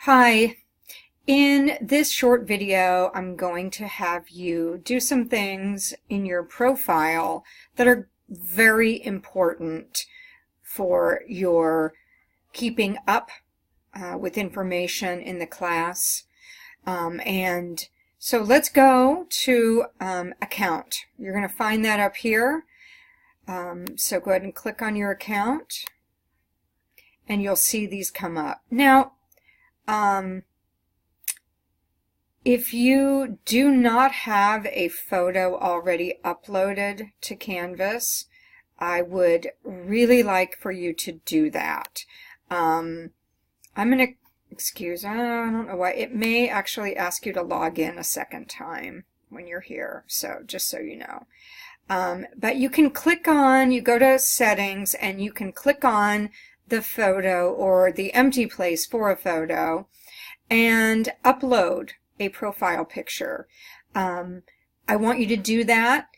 Hi, in this short video, I'm going to have you do some things in your profile that are very important for your keeping up with information in the class. And so let's go to account. You're going to find that up here. So go ahead and click on your account and you'll see these come up. Now, if you do not have a photo already uploaded to Canvas, I would really like for you to do that. I'm going to, I don't know why, it may actually ask you to log in a second time when you're here, so just so you know. But you can click on, you go to settings and you can click on the photo or the empty place for a photo and upload a profile picture. I want you to do that.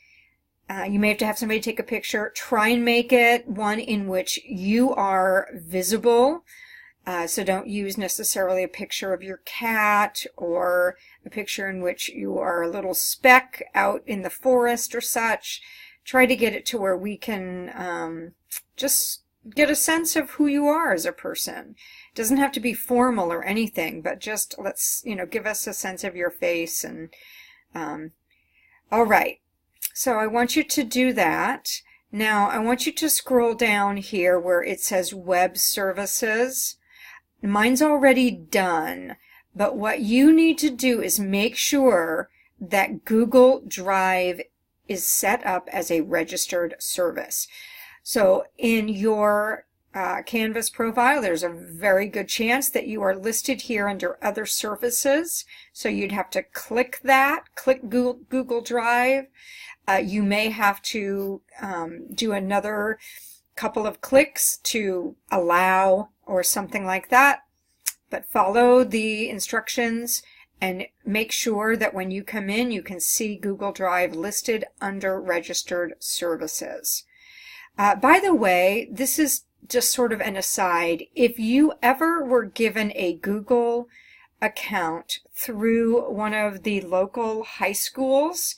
You may have to have somebody take a picture. Try and make it one in which you are visible. So don't use necessarily a picture of your cat or a picture in which you are a little speck out in the forest or such. Try to get it to where we can just get a sense of who you are as a person. It doesn't have to be formal or anything, but just let's, give us a sense of your face. And all right, so I want you to do that. Now I want you to scroll down here where it says Web Services. Mine's already done, but what you need to do is make sure that Google Drive is set up as a registered service. So in your Canvas profile, there's a very good chance that you are listed here under Other Services. So you'd have to click that, click Google Drive. You may have to do another couple of clicks to allow or something like that. But follow the instructions and make sure that when you come in, you can see Google Drive listed under Registered Services. By the way, this is just sort of an aside. If you ever were given a Google account through one of the local high schools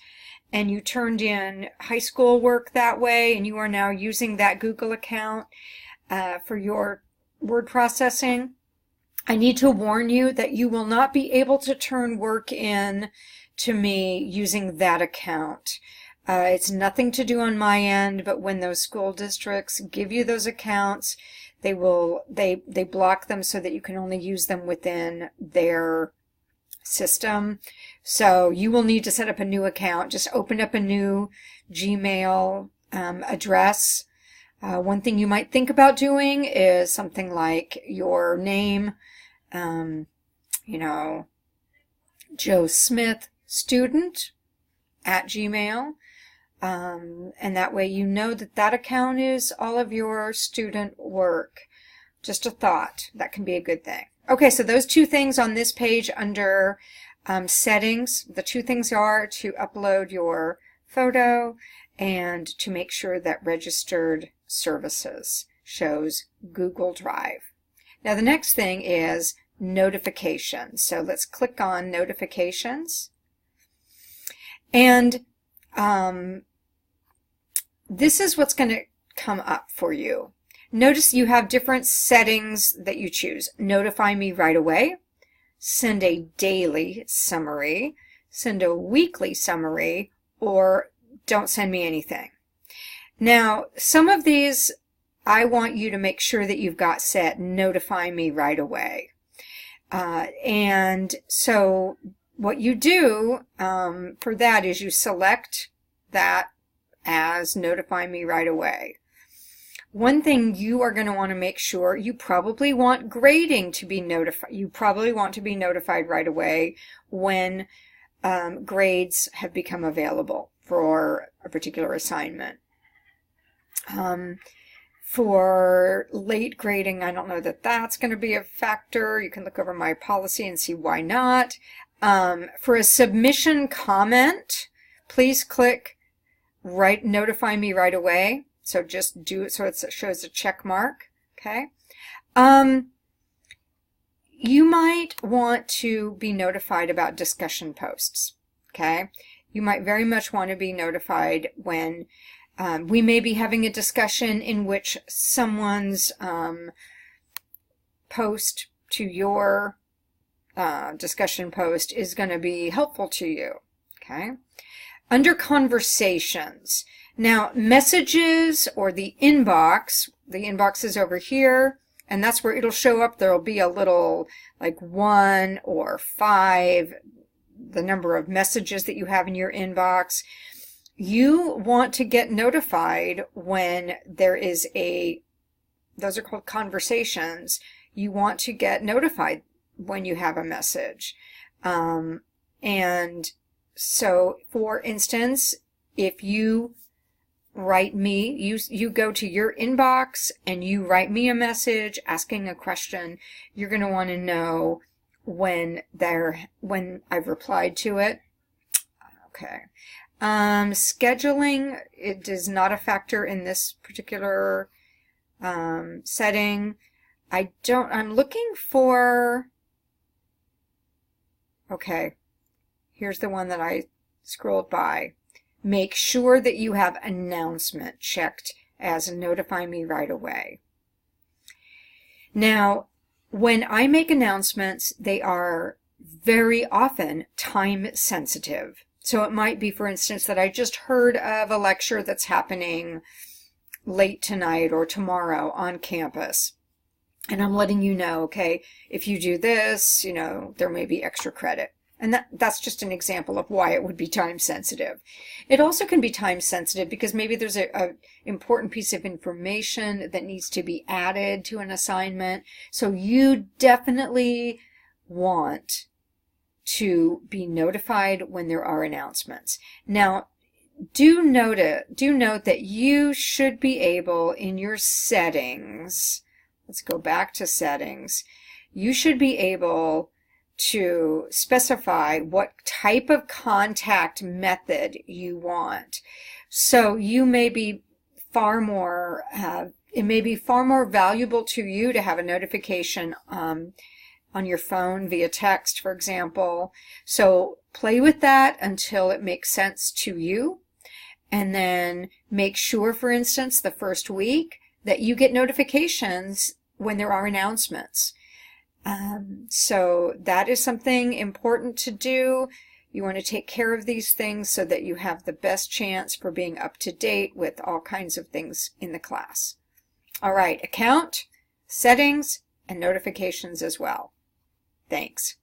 and you turned in high school work that way and you are now using that Google account for your word processing, I need to warn you that you will not be able to turn work in to me using that account. It's nothing to do on my end, but when those school districts give you those accounts, they block them so that you can only use them within their system. So you will need to set up a new account. Just open up a new Gmail address. One thing you might think about doing is something like your name, Joe Smith student at Gmail. And that way you know that that account is all of your student work. Just a thought. That can be a good thing. Okay, so those two things on this page under settings, the two things are to upload your photo and to make sure that Registered Services shows Google Drive. Now the next thing is notifications. So let's click on notifications. And this is what's going to come up for you. Notice you have different settings that you choose. Notify me right away, send a daily summary, send a weekly summary, or don't send me anything. Now, some of these I want you to make sure that you've got set notify me right away. And so what you do for that is you select that as notify me right away. One thing you are going to want to make sure, you probably want grading to be notified. You probably want to be notified right away when grades have become available for a particular assignment. For late grading, I don't know that that's going to be a factor. You can look over my policy and see why not. For a submission comment, please click notify me right away. So just do it so it shows a check mark. Okay. you might want to be notified about discussion posts, okay? You might very much want to be notified when we may be having a discussion in which someone's post to your discussion post is going to be helpful to you, okay? Under conversations, now messages or the inbox is over here, and that's where it'll show up. There'll be a little like 1 or 5, the number of messages that you have in your inbox. You want to get notified when there is those are called conversations. You want to get notified when you have a message. And so, for instance, if you write me, you go to your inbox and you write me a message asking a question, you're going to want to know when I've replied to it. Okay. Scheduling, it is not a factor in this particular setting. I'm looking for, okay, here's the one that I scrolled by. Make sure that you have announcement checked as notify me right away. Now, when I make announcements, they are very often time sensitive. So it might be, for instance, that I just heard of a lecture that's happening late tonight or tomorrow on campus. And I'm letting you know, okay, if you do this, there may be extra credit. And that's just an example of why it would be time sensitive. It also can be time sensitive because maybe there's a important piece of information that needs to be added to an assignment. So you definitely want to be notified when there are announcements. Now, do note that you should be able, in your settings, let's go back to settings, you should be able to specify what type of contact method you want. So you may be far more, it may be far more valuable to you to have a notification on your phone via text, for example. So play with that until it makes sense to you. And then make sure, for instance, the first week that you get notifications when there are announcements. So that is something important to do. You want to take care of these things so that you have the best chance for being up to date with all kinds of things in the class. All right, account, settings, and notifications as well. Thanks.